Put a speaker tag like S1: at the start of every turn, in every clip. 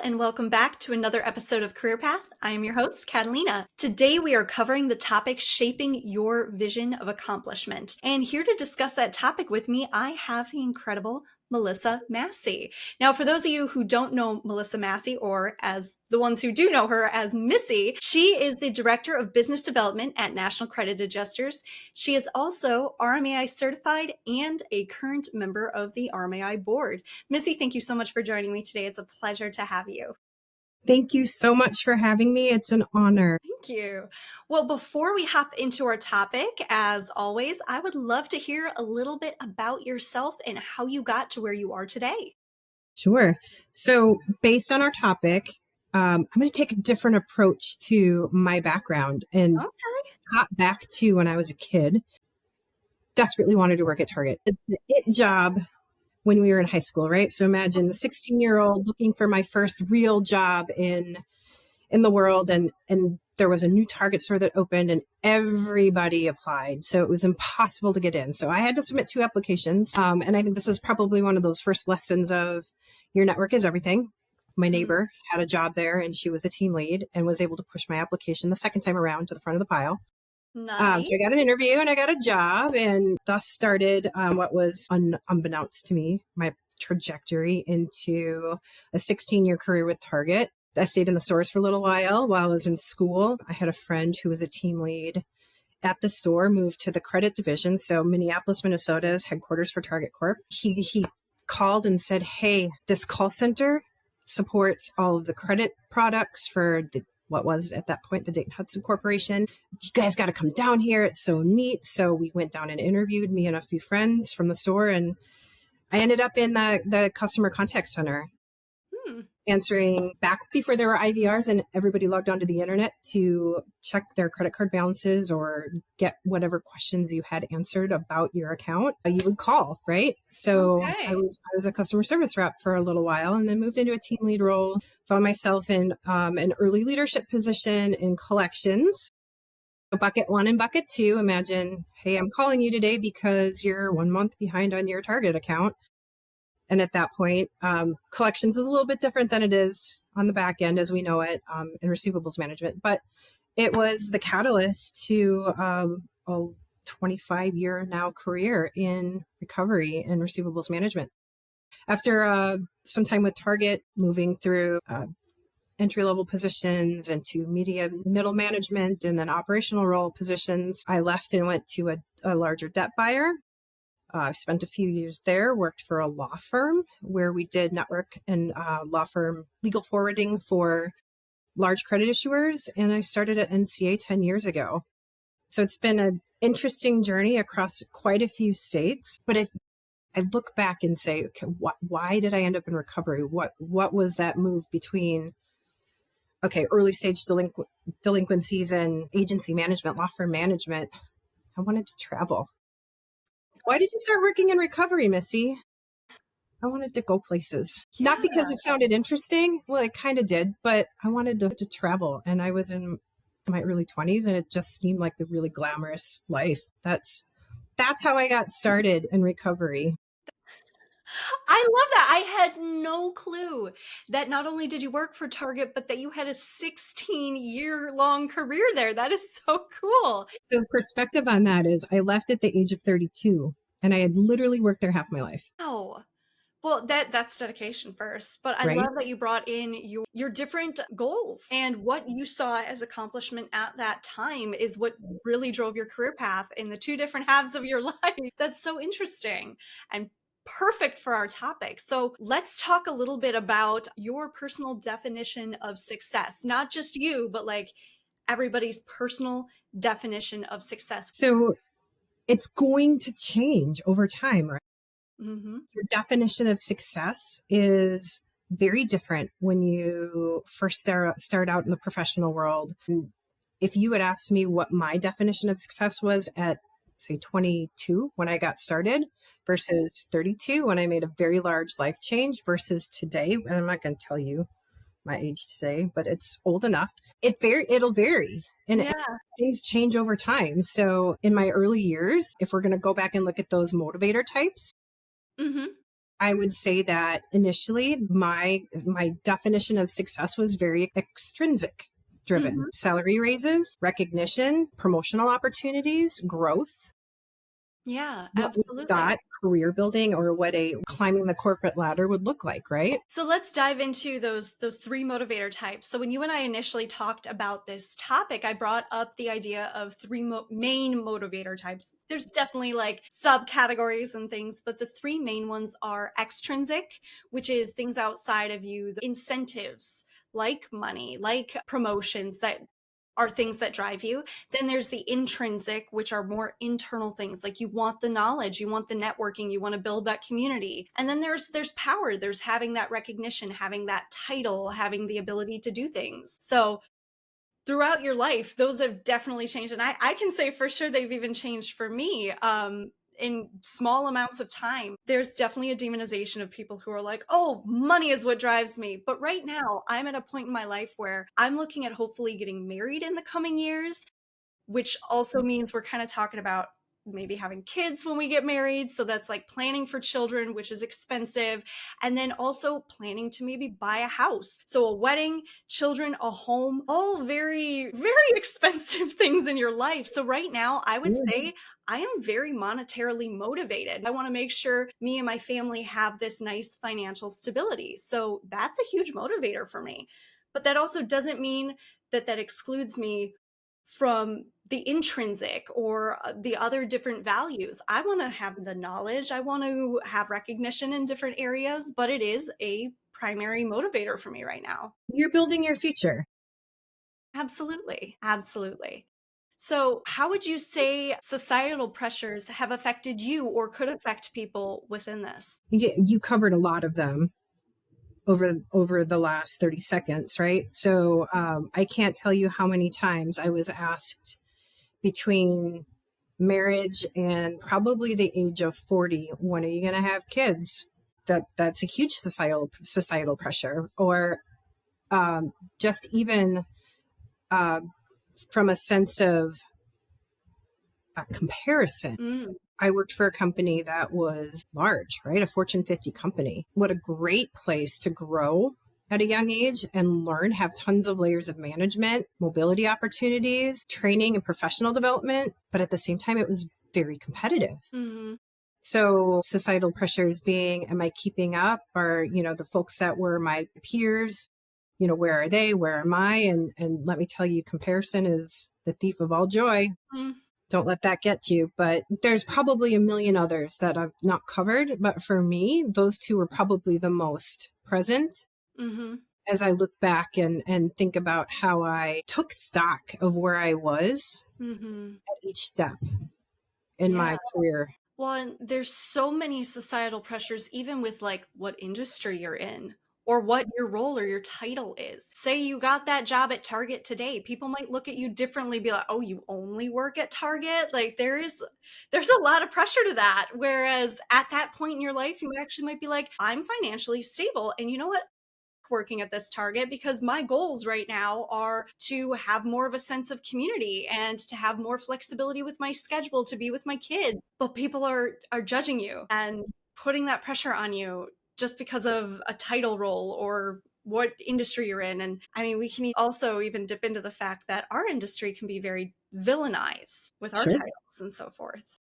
S1: and welcome back to another episode of Career Path. I am your host, Katalina. Today we are covering the topic shaping your vision of accomplishment. And here to discuss that topic with me, I have the incredible Mellisa Massey. Now, for those of you who don't know Mellisa Massey, or as the ones who do know her as Missy, she is the Director of Business Development at National Credit Adjusters. She is also RMAI certified and a current member of the RMAI board. Missy, thank you so much for joining me today. It's a pleasure to have you.
S2: Thank you so much for having me. It's an honor.
S1: Thank you. Well, before we hop into our topic, as always, I would love to hear a little bit about yourself and how you got to where you are today.
S2: Sure. So based on our topic, I'm going to take a different approach to my background and got back to when I was a kid. Desperately wanted to work at Target. It's the it job when we were in high school, right? So imagine the 16-year-old looking for my first real job in the world, and there was a new Target store that opened and everybody applied. So it was impossible to get in. So I had to submit 2 applications. And I think this is probably one of those first lessons of your network is everything. My neighbor had a job there and she was a team lead and was able to push my application the second time around to the front of the pile.
S1: Nice.
S2: So I got an interview and I got a job, and thus started what was unbeknownst to me, my trajectory into a 16-year career with Target. I stayed in the stores for a little while I was in school. I had a friend who was a team lead at the store, moved to the credit division. So Minneapolis, Minnesota is headquarters for Target Corp. He called and said, hey, this call center supports all of the credit products for what was at that point the Dayton Hudson Corporation. You guys got to come down here. It's so neat. So we went down and interviewed, me and a few friends from the store. And I ended up in the customer contact center, answering back before there were IVRs and everybody logged onto the internet to check their credit card balances or get whatever questions you had answered about your account. You would call, right? So I was a customer service rep for a little while, and then moved into a team lead role. Found myself in an early leadership position in collections. So bucket 1 and bucket 2, imagine, hey, I'm calling you today because you're 1 month behind on your Target account. And at that point, collections is a little bit different than it is on the back end as we know it in receivables management. But it was the catalyst to a 25-year now career in recovery and receivables management. After some time with Target, moving through entry-level positions into middle management and then operational role positions, I left and went to a larger debt buyer. I spent a few years there, worked for a law firm where we did network and law firm legal forwarding for large credit issuers. And I started at NCA 10 years ago. So it's been an interesting journey across quite a few states. But if I look back and say, okay, why did I end up in recovery? What was that move between, early stage delinquencies and agency management, law firm management? I wanted to travel. Why did you start working in recovery, Missy? I wanted to go places. Yeah. Not because it sounded interesting. Well, it kind of did, but I wanted to travel. And I was in my early 20s and it just seemed like the really glamorous life. That's how I got started in recovery.
S1: I love that. I had no clue that not only did you work for Target, but that you had a 16-year-long career there. That is so cool.
S2: So perspective on that is I left at the age of 32 and I had literally worked there half my life.
S1: Oh, well, that's dedication first. But I love that you brought in your different goals, and what you saw as accomplishment at that time is what really drove your career path in the 2 different halves of your life. That's so interesting and perfect for our topic. So let's talk a little bit about your personal definition of success, not just you, but like everybody's personal definition of success.
S2: So it's going to change over time, right?
S1: Mm-hmm.
S2: Your definition of success is very different when you first start out in the professional world. If you had asked me what my definition of success was at, say, 22 when I got started versus 32 when I made a very large life change versus today, and I'm not going to tell you my age today, but it's old enough. It'll vary. And things change over time. So in my early years, if we're going to go back and look at those motivator types, I would say that initially my definition of success was very extrinsic driven.
S1: Mhm.
S2: Salary raises, recognition, promotional opportunities, growth.
S1: Yeah,
S2: What we
S1: absolutely.
S2: thought career building or what a climbing the corporate ladder would look like, right?
S1: So let's dive into those three motivator types. So when you and I initially talked about this topic, I brought up the idea of three main motivator types. There's definitely like subcategories and things, but the three main ones are extrinsic, which is things outside of you, the incentives like money, like promotions that are things that drive you. Then there's the intrinsic, which are more internal things, like you want the knowledge, you want the networking, you want to build that community. And then there's power, there's having that recognition, having that title, having the ability to do things. So throughout your life, those have definitely changed. And I can say for sure they've even changed for me. In small amounts of time, there's definitely a demonization of people who are like, oh, money is what drives me. But right now, I'm at a point in my life where I'm looking at hopefully getting married in the coming years, which also means we're kind of talking about maybe having kids when we get married. So that's like planning for children, which is expensive. And then also planning to maybe buy a house. So a wedding, children, a home, all very, very expensive things in your life. So right now, I would say I am very monetarily motivated. I want to make sure me and my family have this nice financial stability. So that's a huge motivator for me. But that also doesn't mean that that excludes me from the intrinsic or the other different values. I want to have the knowledge, I want to have recognition in different areas, but it is a primary motivator for me right now.
S2: You're building your future.
S1: Absolutely. Absolutely. So, how would you say societal pressures have affected you or could affect people within this?
S2: You covered a lot of them over the last 30 seconds, right? So I can't tell you how many times I was asked between marriage and probably the age of 40, when are you going to have kids? That's a huge societal pressure. Or just even uh, from a sense of comparison.
S1: Mm,
S2: I worked for a company that was large, right? A Fortune 50 company. What a great place to grow at a young age and learn, have tons of layers of management, mobility opportunities, training and professional development. But at the same time, it was very competitive.
S1: mhm.
S2: So societal pressures being, am I keeping up? Or, the folks that were my peers, where are they? Where am I? And let me tell you, comparison is the thief of all joy.
S1: Mm,
S2: Don't let that get you. But there's probably a million others that I've not covered. But for me, those two were probably the most present
S1: mhm.
S2: as I look back and think about how I took stock of where I was
S1: Mhm.
S2: at each step in
S1: Yeah.
S2: my career.
S1: Well, and there's so many societal pressures, even with like what industry you're in or what your role or your title is. Say you got that job at Target today, people might look at you differently, be like, "Oh, you only work at Target?" Like there's a lot of pressure to that. Whereas at that point in your life, you actually might be like, "I'm financially stable, and you know what? Working at this Target because my goals right now are to have more of a sense of community and to have more flexibility with my schedule to be with my kids." But people are judging you and putting that pressure on you just because of a title role or what industry you're in. And I mean, we can also even dip into the fact that our industry can be very villainized with our
S2: Sure.
S1: titles and so forth.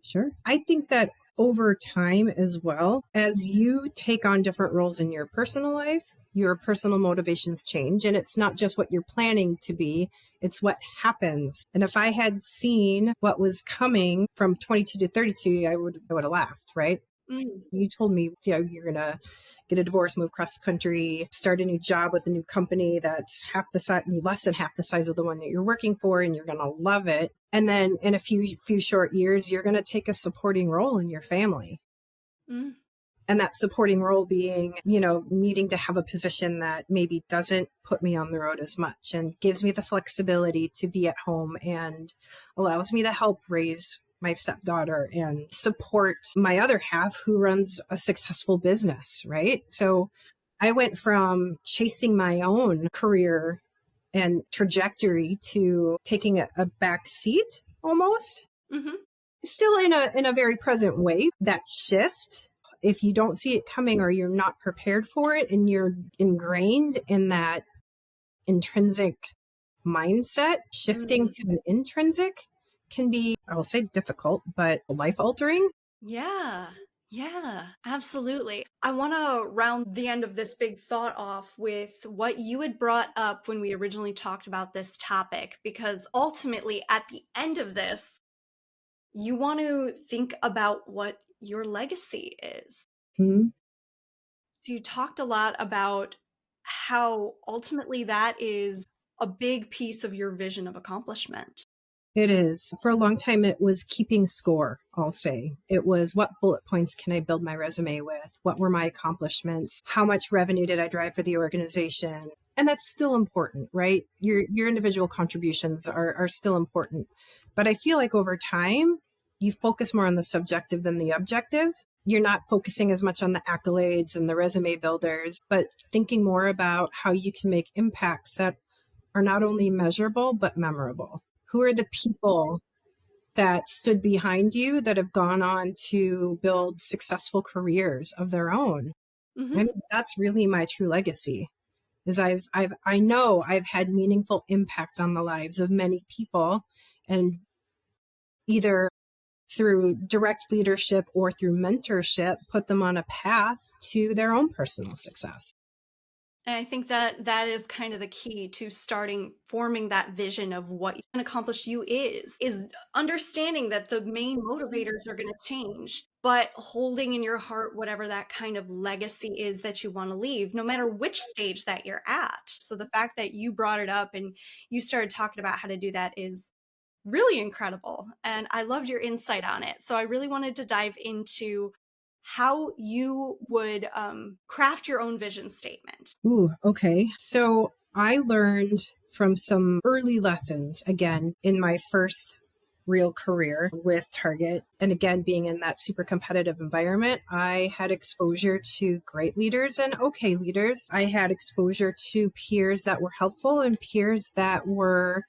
S2: Sure. I think that over time as well, as you take on different roles in your personal life, your personal motivations change. And it's not just what you're planning to be, it's what happens. And if I had seen what was coming from 22 to 32, I would have laughed, right?
S1: Mm,
S2: You told me, you're going to get a divorce, move across the country, start a new job with a new company that's half the size, less than half the size of the one that you're working for, and you're going to love it. And then in a few short years, you're going to take a supporting role in your family.
S1: mm,
S2: And that supporting role being, needing to have a position that maybe doesn't put me on the road as much and gives me the flexibility to be at home and allows me to help raise my stepdaughter and support my other half who runs a successful business, right? So I went from chasing my own career and trajectory to taking a back seat almost,
S1: mhm.
S2: still in a very present way. That shift if you don't see it coming or you're not prepared for it and you're ingrained in that intrinsic mindset, shifting to an intrinsic can be, I'll say difficult, but life altering.
S1: Yeah. Yeah, absolutely. I want to round the end of this big thought off with what you had brought up when we originally talked about this topic, because ultimately at the end of this, you want to think about what your legacy is.
S2: Hmm.
S1: So you talked a lot about how ultimately that is a big piece of your vision of accomplishment.
S2: It is. For a long time, it was keeping score, I'll say. It was what bullet points can I build my resume with? What were my accomplishments? How much revenue did I drive for the organization? And that's still important, right? Your individual contributions are still important. But I feel like over time, you focus more on the subjective than the objective. You're not focusing as much on the accolades and the resume builders, but thinking more about how you can make impacts that are not only measurable, but memorable. Who are the people that stood behind you that have gone on to build successful careers of their own?
S1: Mm-hmm.
S2: And that's really my true legacy is I know I've had meaningful impact on the lives of many people, and either through direct leadership or through mentorship, put them on a path to their own personal success.
S1: And I think that that is kind of the key to starting forming that vision of what an accomplished you is understanding that the main motivators are going to change, but holding in your heart whatever that kind of legacy is that you want to leave, no matter which stage that you're at. So the fact that you brought it up and you started talking about how to do that is really incredible. And I loved your insight on it. So I really wanted to dive into how you would craft your own vision statement.
S2: Ooh, okay. So I learned from some early lessons, again, in my first real career with Target. And again, being in that super competitive environment, I had exposure to great leaders and okay leaders. I had exposure to peers that were helpful and peers that were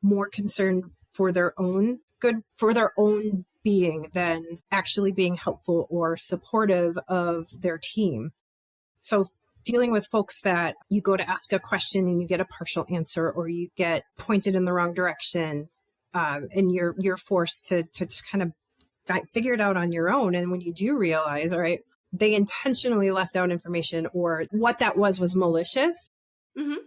S2: more concerned for their own good, for their own being than actually being helpful or supportive of their team. So dealing with folks that you go to ask a question and you get a partial answer, or you get pointed in the wrong direction, and you're forced to just kind of figure it out on your own. And when you do realize, all right, they intentionally left out information, or what that was malicious.
S1: Mm-hmm.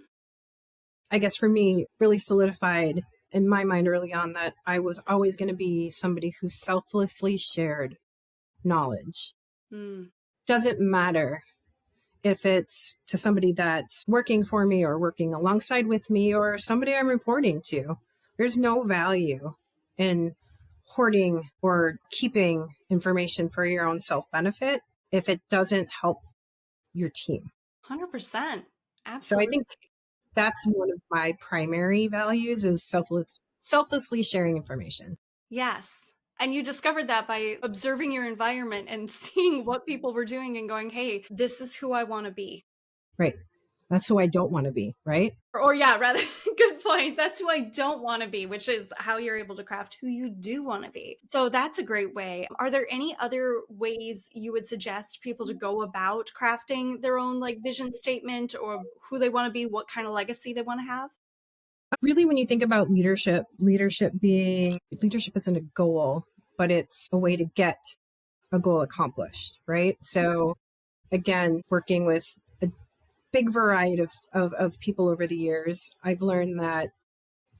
S2: I guess for me, really solidified in my mind early on that I was always going to be somebody who selflessly shared knowledge.
S1: Mm.
S2: Doesn't matter if it's to somebody that's working for me or working alongside with me or somebody I'm reporting to. There's no value in hoarding or keeping information for your own self-benefit if it doesn't help your team.
S1: 100%.
S2: So I
S1: Absolutely.
S2: think that's one of my primary values is selflessly sharing information.
S1: Yes. And you discovered that by observing your environment and seeing what people were doing and going, hey, this is who I want to be.
S2: Right. That's who I don't want to be, right?
S1: Or yeah, rather, good point. That's who I don't want to be, which is how you're able to craft who you do want to be. So that's a great way. Are there any other ways you would suggest people to go about crafting their own like vision statement or who they want to be, what kind of legacy they want to have?
S2: Really, when you think about leadership isn't a goal, but it's a way to get a goal accomplished, right? So again, working with a big variety of people over the years, I've learned that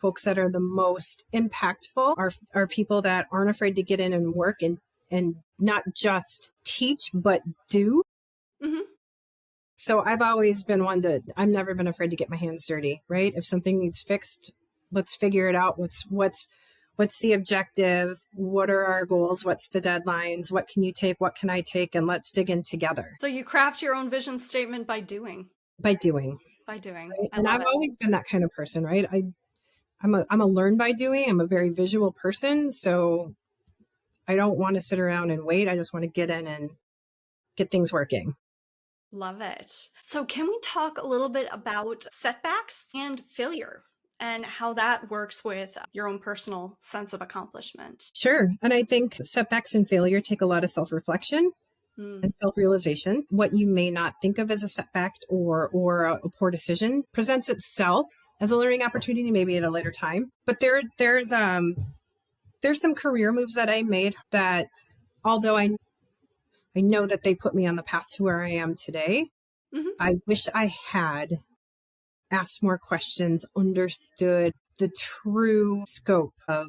S2: folks that are the most impactful are people that aren't afraid to get in and work and not just teach, but do.
S1: Mm-hmm.
S2: So I've never been afraid to get my hands dirty, right? If something needs fixed, let's figure it out. What's the objective? What are our goals? What's the deadlines? What can you take? What can I take? And let's dig in together
S1: So you craft your own vision statement by doing.
S2: by doing.
S1: By doing.
S2: Right?
S1: I
S2: And
S1: love
S2: I've
S1: it.
S2: always been that kind of person, right? I'm a learn by doing. I'm a very visual person. So I don't want to sit around and wait. I just want to get in and get things working.
S1: Love it. So, can we talk a little bit about setbacks and failure and how that works with your own personal sense of accomplishment?
S2: Sure. And I think setbacks and failure take a lot of self reflection.
S1: Mm.
S2: and self-realization. What you may not think of as a setback or a poor decision presents itself as a learning opportunity, maybe at a later time. But there's some career moves that I made that, although I know that they put me on the path to where I am today,
S1: Hmm.
S2: I wish I had asked more questions, understood the true scope of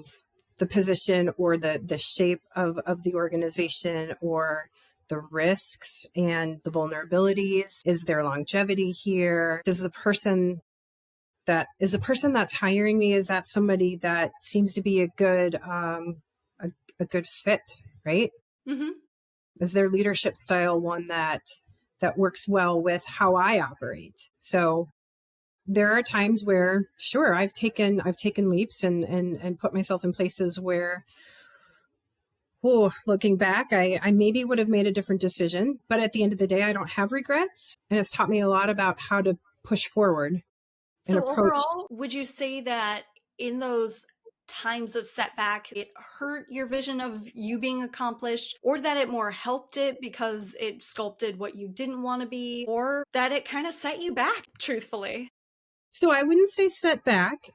S2: the position or the shape of the organization or the risks and the vulnerabilities. Is there longevity here? Does the person that's hiring me, is that somebody that seems to be a good fit, right?
S1: Hmm.
S2: Is their leadership style one that works well with how I operate? So there are times where, sure, I've taken leaps and put myself in places where, oh, looking back, I maybe would have made a different decision. But at the end of the day, I don't have regrets. And it's taught me a lot about how to push forward and
S1: So
S2: approach.
S1: overall, would you say that in those times of setback, it hurt your vision of you being accomplished, or that it more helped it because it sculpted what you didn't want to be, or that it kind of set you back, truthfully?
S2: So I wouldn't say setback.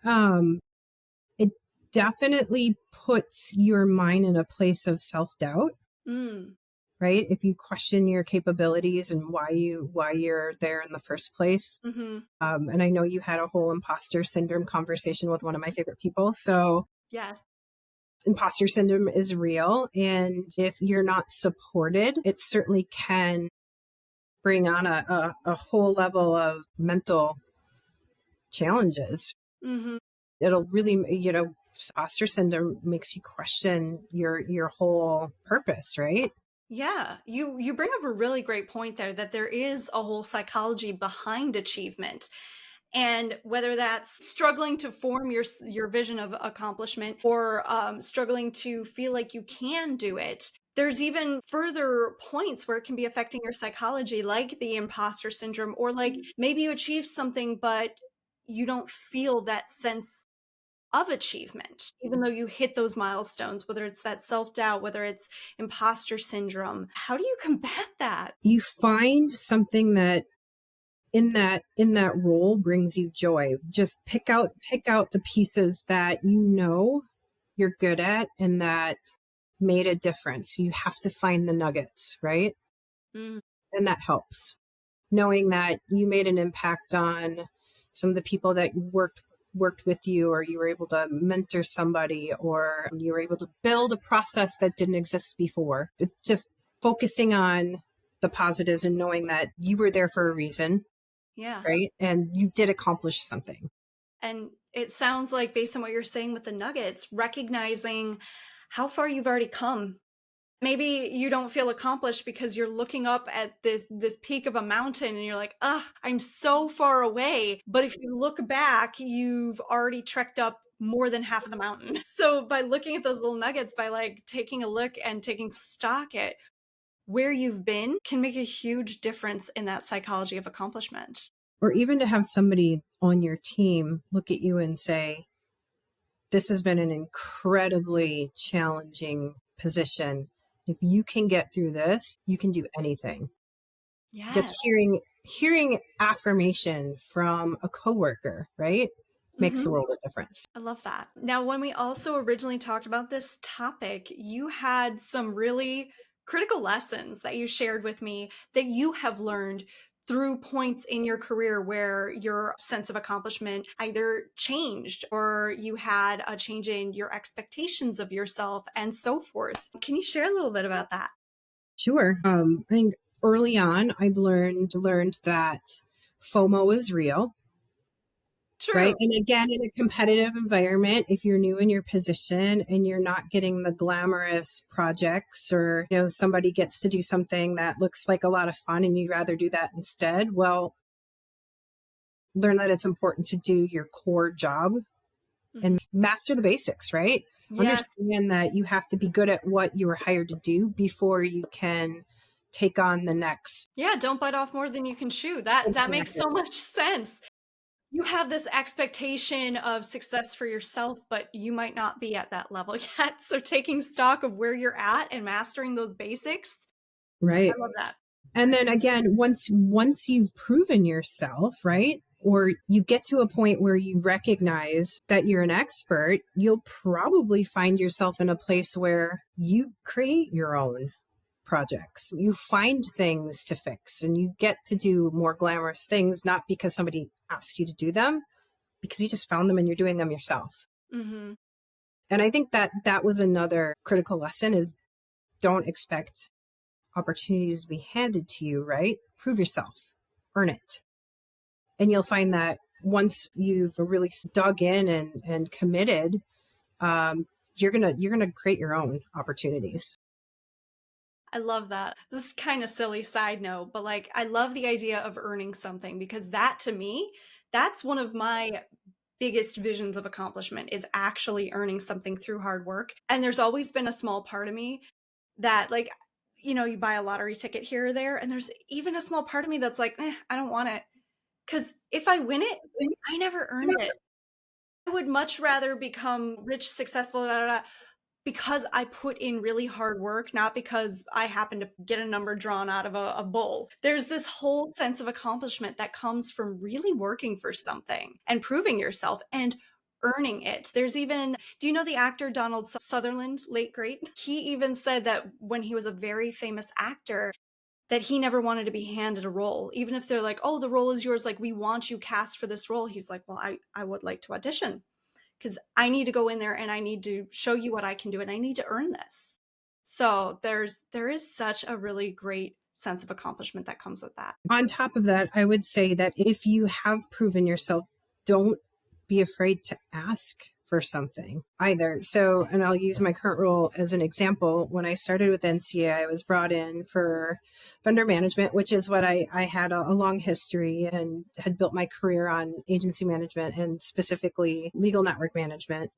S2: It definitely puts your mind in a place of self-doubt,
S1: Mm.
S2: right? If you question your capabilities and why you're there in the first place.
S1: Hmm.
S2: And I know you had a whole imposter syndrome conversation with one of my favorite people. So
S1: Yes.
S2: imposter syndrome is real. And if you're not supported, it certainly can bring on a whole level of mental challenges.
S1: Hmm.
S2: It'll really, imposter syndrome makes you question your whole purpose, right?
S1: Yeah, you bring up a really great point there, that there is a whole psychology behind achievement. And whether that's struggling to form your vision of accomplishment, or struggling to feel like you can do it, there's even further points where it can be affecting your psychology, like the imposter syndrome, or like maybe you achieve something, but you don't feel that sense of achievement, even though you hit those milestones, whether it's that self doubt, whether it's imposter syndrome. How do you combat that?
S2: You find something that in that role brings you joy. Just pick out the pieces that you're good at and that made a difference. You have to find the nuggets, right?
S1: Mm.
S2: And that helps. Knowing that you made an impact on some of the people that worked with you, or you were able to mentor somebody, or you were able to build a process that didn't exist before. It's just focusing on the positives and knowing that you were there for a reason,
S1: Yeah.
S2: right? And you did accomplish something.
S1: And it sounds like, based on what you're saying with the nuggets, recognizing how far you've already come. Maybe you don't feel accomplished because you're looking up at this peak of a mountain and you're like, "Ugh, I'm so far away." But if you look back, you've already trekked up more than half of the mountain. So by looking at those little nuggets, by like taking a look and taking stock at where you've been, can make a huge difference in that psychology of accomplishment.
S2: Or even to have somebody on your team look at you and say, this has been an incredibly challenging position. If you can get through this, you can do anything.
S1: Yeah.
S2: Just hearing affirmation from a coworker, right? Makes a
S1: Mhm.
S2: world of difference.
S1: I love that. Now, when we also originally talked about this topic, you had some really critical lessons that you shared with me that you have learned through points in your career where your sense of accomplishment either changed, or you had a change in your expectations of yourself and so forth. Can you share a little bit about that?
S2: Sure. I think early on I've learned that FOMO is real.
S1: True.
S2: Right. And again, in a competitive environment, if you're new in your position and you're not getting the glamorous projects, or, somebody gets to do something that looks like a lot of fun and you'd rather do that instead, well, learn that it's important to do your core job
S1: Mhm.
S2: and master the basics, right?
S1: Yes.
S2: Understand that you have to be good at what you were hired to do before you can take on the next.
S1: Yeah, don't bite off more than you can chew. That makes so
S2: Exactly.
S1: much sense. You have this expectation of success for yourself, but you might not be at that level yet. So taking stock of where you're at and mastering those basics
S2: Right.
S1: I love that.
S2: And then again, once you've proven yourself, right? Or you get to a point where you recognize that you're an expert, you'll probably find yourself in a place where you create your own projects. You find things to fix and you get to do more glamorous things, not because somebody asked you to do them, because you just found them and you're doing them yourself.
S1: Mm-hmm.
S2: And I think that that was another critical lesson is don't expect opportunities to be handed to you, right? Prove yourself, earn it. And you'll find that once you've really dug in and committed, you're gonna create your own opportunities.
S1: I love that. This is kind of silly side note, but like I love the idea of earning something because that to me, that's one of my biggest visions of accomplishment is actually earning something through hard work. And there's always been a small part of me that like, you know, you buy a lottery ticket here or there, and there's even a small part of me that's like, I don't want it. Because if I win it, I never earned it. I would much rather become rich, successful, da, da, da, because I put in really hard work, not because I happen to get a number drawn out of a bowl. There's this whole sense of accomplishment that comes from really working for something and proving yourself and earning it. There's even, do you know the actor Donald Sutherland, late great? He even said that when he was a very famous actor, that he never wanted to be handed a role. Even if they're like, oh, the role is yours, like we want you cast for this role. He's like, well, I would like to audition because I need to go in there and I need to show you what I can do and I need to earn this. So there is such a really great sense of accomplishment that comes with that.
S2: On top of that, I would say that if you have proven yourself, don't be afraid to ask for something either. So, and I'll use my current role as an example. When I started with NCA, I was brought in for vendor management, which is what I had a long history and had built my career on agency management and specifically legal network management.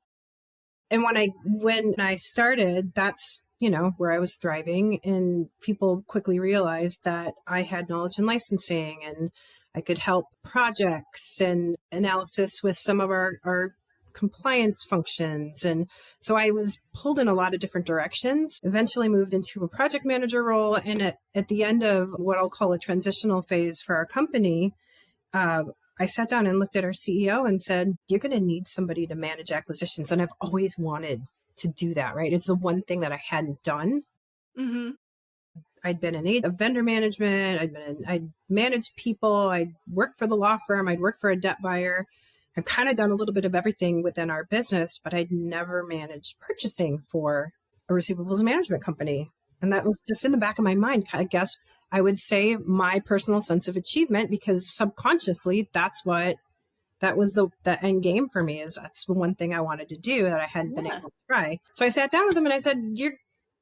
S2: And when I started, that's, you know, where I was thriving, and people quickly realized that I had knowledge in licensing and I could help projects and analysis with some of our compliance functions. And so I was pulled in a lot of different directions, eventually moved into a project manager role. And at the end of what I'll call a transitional phase for our company, I sat down and looked at our CEO and said, you're going to need somebody to manage acquisitions. And I've always wanted to do that, right? It's the one thing that I hadn't done.
S1: Mm-hmm.
S2: I'd been in vendor management. I'd managed people. I'd worked for the law firm. I'd worked for a debt buyer. I've kind of done a little bit of everything within our business, but I'd never managed purchasing for a receivables management company. And that was just in the back of my mind, I guess. I would say my personal sense of achievement, because subconsciously that was the end game for me, is that's the one thing I wanted to do that I hadn't been able to try. So I sat down with them and I said, you're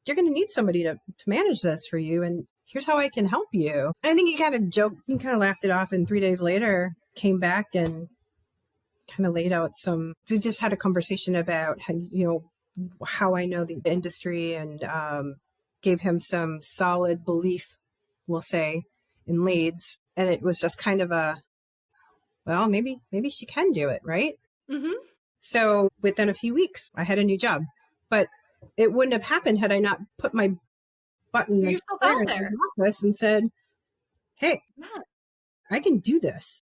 S2: going to need somebody to manage this for you. And here's how I can help you. And I think he kind of joked and kind of laughed it off. And 3 days later came back and kind of laid out we just had a conversation about how, you know, how I know the industry, and gave him some solid belief, we'll say, in leads. And it was just kind of well, maybe she can do it, right?
S1: Mm-hmm.
S2: So within a few weeks, I had a new job. But it wouldn't have happened had I not put my butt in the office and said, hey, I can do this.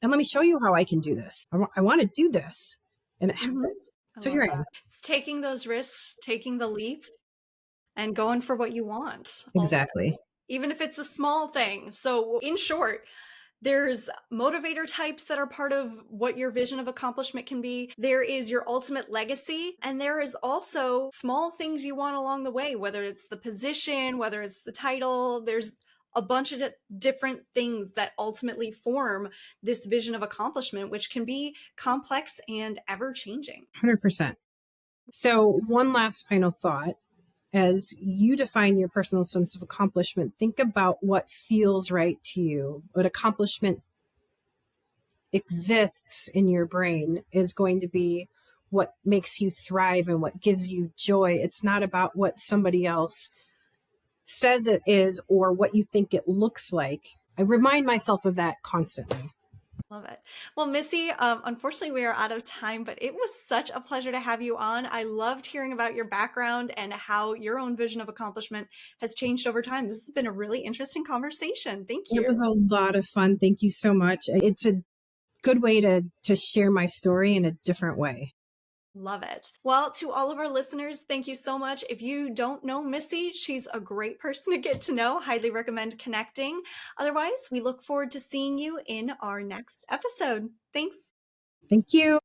S2: And let me show you how I can do this. I want to do this. And it happened. So here I am.
S1: It's taking those risks, taking the leap, and going for what you want.
S2: Exactly.
S1: Also, even if it's a small thing. So in short, there's motivator types that are part of what your vision of accomplishment can be. There is your ultimate legacy. And there is also small things you want along the way, whether it's the position, whether it's the title. There's a bunch of different things that ultimately form this vision of accomplishment, which can be complex and ever changing.
S2: 100%. So one last final thought. As you define your personal sense of accomplishment, think about what feels right to you. What accomplishment exists in your brain is going to be what makes you thrive and what gives you joy. It's not about what somebody else says it is or what you think it looks like. I remind myself of that constantly.
S1: Love it. Well, Missy, unfortunately, we are out of time, but it was such a pleasure to have you on. I loved hearing about your background and how your own vision of accomplishment has changed over time. This has been a really interesting conversation. Thank
S2: It was
S1: you.
S2: a lot of fun. Thank you so much. It's a good way to share my story in a different way.
S1: Love it. Well, to all of our listeners, thank you so much. If you don't know Missy, she's a great person to get to know. Highly recommend connecting. Otherwise, we look forward to seeing you in our next episode. Thanks.
S2: Thank you.